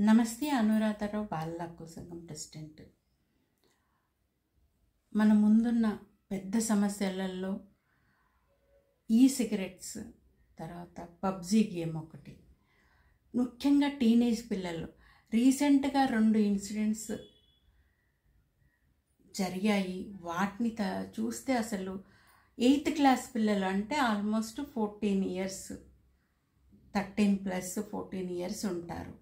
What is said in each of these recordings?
నమస్తే. అనురాధరావు బాలల హక్కుల సంఘం ప్రెసిడెంట్. మన ముందున్న పెద్ద సమస్యలలో ఈ సిగరెట్స్, తర్వాత పబ్జీ గేమ్ ఒకటి. ముఖ్యంగా టీనేజ్ పిల్లలు. రీసెంట్గా 2 ఇన్సిడెంట్స్ జరిగాయి. వాటిని చూస్తే అసలు 8th క్లాస్ పిల్లలు అంటే ఆల్మోస్ట్ 14 ఇయర్స్, 13+ 14 ఇయర్స్ ఉంటారు.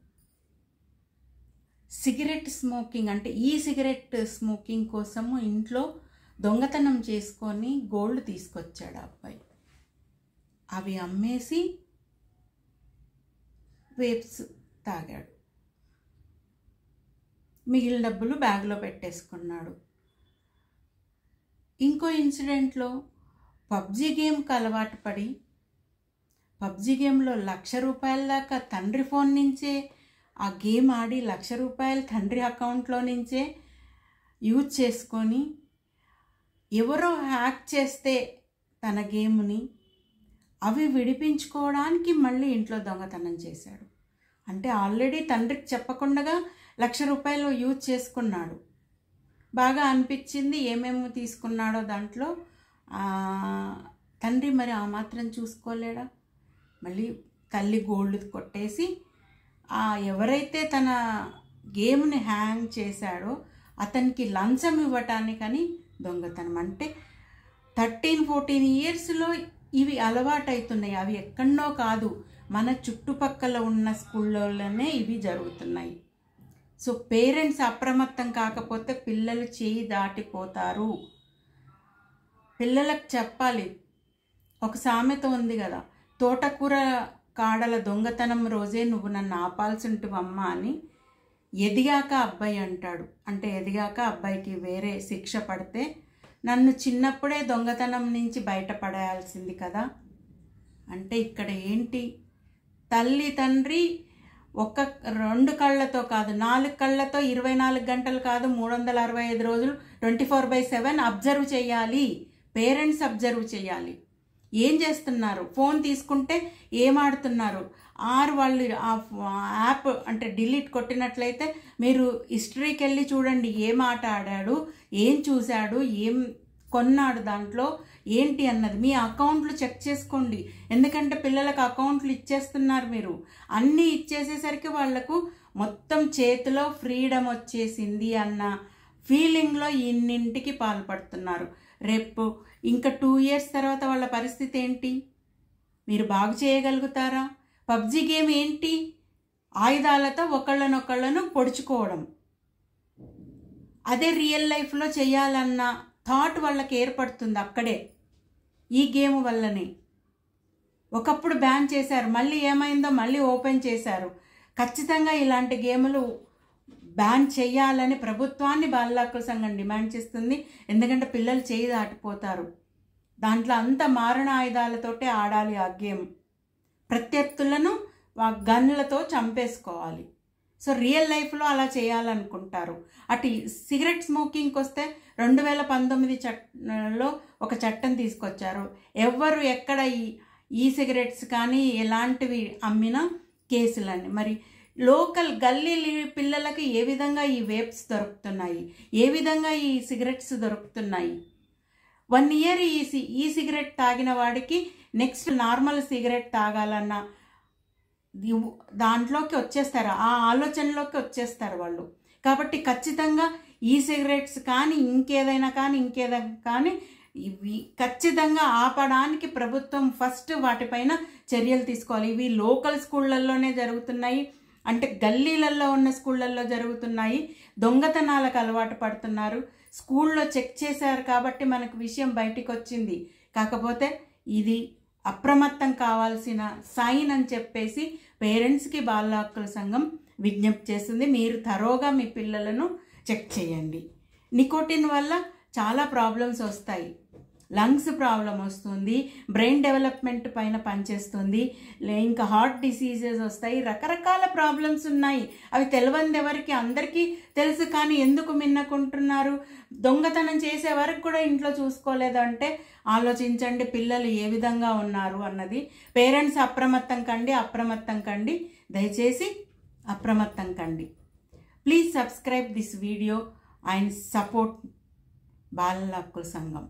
సిగరెట్ స్మోకింగ్ అంటే ఈ సిగరెట్ స్మోకింగ్ కోసము ఇంట్లో దొంగతనం చేసుకొని గోల్డ్ తీసుకొచ్చాడు అబ్బాయి. అవి అమ్మేసి వేప్స్ తాగాడు. మిగిలిన డబ్బులు బ్యాగ్లో పెట్టేసుకున్నాడు. ఇంకో ఇన్సిడెంట్లో పబ్జీ గేమ్కి అలవాటు పడి పబ్జీ గేమ్లో ₹1,00,000 దాకా తండ్రి ఫోన్ నుంచే ఆ గేమ్ ఆడి ₹1,00,000 తండ్రి అకౌంట్లో నుంచే యూజ్ చేసుకొని ఎవరో హ్యాక్ చేస్తే తన గేమ్ని అవి విడిపించుకోవడానికి మళ్ళీ ఇంట్లో దొంగతనం చేశాడు. అంటే ఆల్రెడీ తండ్రికి చెప్పకుండా ₹1,00,000 యూజ్ చేసుకున్నాడు. బాగా అనిపించింది ఏమేమి తీసుకున్నాడో దాంట్లో. తండ్రి మరి ఆ మాత్రం చూసుకోలేడా? మళ్ళీ తల్లి గోల్డ్ కొట్టేసి ఎవరైతే తన గేమ్ని హ్యాంగ్ చేశాడో అతనికి లంచం ఇవ్వటానికని దొంగతనం. అంటే 13-14 ఇయర్స్లో ఇవి అలవాటవుతున్నాయి. అవి ఎక్కడో కాదు, మన చుట్టుపక్కల ఉన్న స్కూళ్ళలోనే ఇవి జరుగుతున్నాయి. సో పేరెంట్స్ అప్రమత్తం కాకపోతే పిల్లలు చేయి దాటిపోతారు. పిల్లలకు చెప్పాలి. ఒక సామెత ఉంది కదా, తోటకూర కాడల దొంగతనం రోజే నువ్వు నన్ను ఆపాల్సి ఉంటువమ్మా అని. ఎదిగాక అబ్బాయి అంటాడు. అంటే ఎదిగాక అబ్బాయికి వేరే శిక్ష పడితే నన్ను చిన్నప్పుడే దొంగతనం నుంచి బయటపడేయాల్సింది కదా. అంటే ఇక్కడ ఏంటి, తల్లి తండ్రి 2 కళ్ళతో కాదు, 4 కళ్ళతో 24 గంటలు కాదు, 365 రోజులు 24/7 అబ్జర్వ్ చేయాలి. పేరెంట్స్ అబ్జర్వ్ చేయాలి. ఏం చేస్తున్నారు, ఫోన్ తీసుకుంటే ఏం ఆడుతున్నారు, వాళ్ళు ఆ యాప్ అంటే డిలీట్ కొట్టినట్లయితే మీరు హిస్టరీకి వెళ్ళి చూడండి. ఏం ఆట ఆడాడు, ఏం చూశాడు, ఏం కొన్నాడు, దాంట్లో ఏంటి అన్నది మీ అకౌంట్లు చెక్ చేసుకోండి. ఎందుకంటే పిల్లలకు అకౌంట్లు ఇచ్చేస్తున్నారు మీరు. అన్నీ ఇచ్చేసేసరికి వాళ్లకు మొత్తం చేతిలో ఫ్రీడమ్ వచ్చేసింది అన్న ఫీలింగ్లో ఇన్నింటికి పాల్పడుతున్నారు. రేపు ఇంకా 2 ఇయర్స్ తర్వాత వాళ్ళ పరిస్థితి ఏంటి? మీరు బాగు చేయగలుగుతారా? పబ్జీ గేమ్ ఏంటి? ఆయుధాలతో ఒకళ్ళనొకళ్ళను పొడుచుకోవడం. అదే రియల్ లైఫ్లో చేయాలన్న థాట్ వాళ్ళకి ఏర్పడుతుంది అక్కడే, ఈ గేమ్ వల్లనే. ఒకప్పుడు బ్యాన్ చేశారు, మళ్ళీ ఏమైందో మళ్ళీ ఓపెన్ చేశారు. ఖచ్చితంగా ఇలాంటి గేములు బ్యాన్ చేయాలని ప్రభుత్వాన్ని బాలల హక్కుల సంఘం డిమాండ్ చేస్తుంది. ఎందుకంటే పిల్లలు చేయి దాటిపోతారు. దాంట్లో అంత మారణ ఆయుధాలతోటే ఆడాలి ఆ గేమ్. ప్రత్యర్థులను గన్లతో చంపేసుకోవాలి. సో రియల్ లైఫ్లో అలా చేయాలనుకుంటారు. అటు సిగరెట్ స్మోకింగ్కి వస్తే 2019లో ఒక చట్టం తీసుకొచ్చారు. ఎవరు ఎక్కడ ఈ సిగరెట్స్ కానీ ఎలాంటివి అమ్మినా కేసులని. మరి లోకల్ గల్లీ పిల్లలకి ఏ విధంగా ఈ వేప్స్ దొరుకుతున్నాయి, ఏ విధంగా ఈ సిగరెట్స్ దొరుకుతున్నాయి? 1 ఇయర్ ఈ సిగరెట్ తాగిన వాడికి నెక్స్ట్ నార్మల్ సిగరెట్ తాగాలన్న దాంట్లోకి వచ్చేస్తారు, ఆ ఆలోచనలోకి వచ్చేస్తారు వాళ్ళు. కాబట్టి ఖచ్చితంగా ఈ సిగరెట్స్ కానీ ఇంకేదైనా కానీ ఇవి ఖచ్చితంగా ఆపడానికి ప్రభుత్వం ఫస్ట్ వాటిపైన చర్యలు తీసుకోవాలి. ఇవి లోకల్ స్కూళ్ళల్లోనే జరుగుతున్నాయి, అంటే గల్లీలలో ఉన్న స్కూళ్ళల్లో జరుగుతున్నాయి. దొంగతనాలకు అలవాటు పడుతున్నారు. స్కూల్లో చెక్ చేశారు కాబట్టి మనకు విషయం బయటికి వచ్చింది. కాకపోతే ఇది అప్రమత్తం కావాల్సిన సైన్ అని చెప్పేసి పేరెంట్స్కి బాలల హక్కుల సంఘం విజ్ఞప్తి చేస్తుంది. మీరు తరోగా మీ పిల్లలను చెక్ చేయండి. నికోటిన్ వల్ల చాలా ప్రాబ్లమ్స్ వస్తాయి. లంగ్స్ ప్రాబ్లం వస్తుంది, బ్రెయిన్ డెవలప్మెంట్ పైన పనిచేస్తుంది, ఇంకా హార్ట్ డిసీజెస్ వస్తాయి, రకరకాల ప్రాబ్లమ్స్ ఉన్నాయి. అవి తెలియనిది ఎవరికి, అందరికీ తెలుసు. కానీ ఎందుకు మిన్నకుంటున్నారు? దొంగతనం చేసే వరకు కూడా ఇంట్లో చూసుకోలేదంటే ఆలోచించండి పిల్లలు ఏ విధంగా ఉన్నారు అన్నది. పేరెంట్స్ అప్రమత్తం కండి. దయచేసి అప్రమత్తం కండి. Please subscribe this video and support బాలల హక్కుల సంఘం.